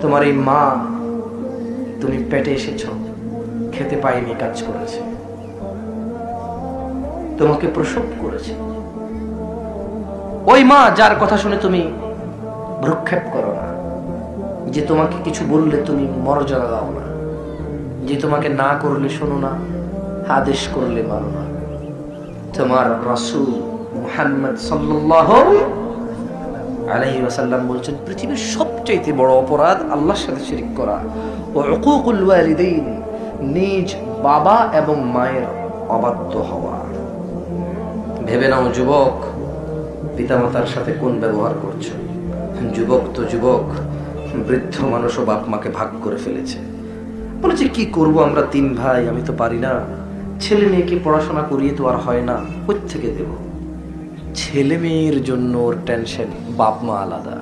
তোমার এই মা, তুমি পেটে এসেছ, খেতে পাইনি, কাজ করেছে, তোমাকে প্রসব করেছে। ওই মা যার কথা শুনে তুমি ভ্রুক্ষেপ করো না, যে তোমাকে কিছু বললে তুমি মর্যাদা দাও না, যে তোমাকে না করলে শোনো না, আদেশ করলে মানো না। তোমার রাসূল মুহাম্মদ সাল্লাল্লাহু আলাইহি ওয়াসাল্লাম বলছেন, পৃথিবীর সবচেয়ে বড় অপরাধ আল্লাহর সাথে শিরক করা ও উকুকুল ওয়ালিদাইন, নিজ বাবা এবং মায়ের অবাধ্য হওয়া। ভেবে নাও যুবক, পিতামাতার সাথে কোন ব্যবহার করছো। যুবক তো যুবক, বৃদ্ধ মানুষও বাপ মাকে ভাগ করে ফেলেছে। বলেছে কি করব আমরা 3 ভাই, আমি তো পারি না, ছেলে মেয়েকে পড়াশোনা করিয়ে তো আর হয় না, কোথ থেকে দেব। ছেলে মেয়ের জন্য ওর টেনশন, বাপ মা আলাদা।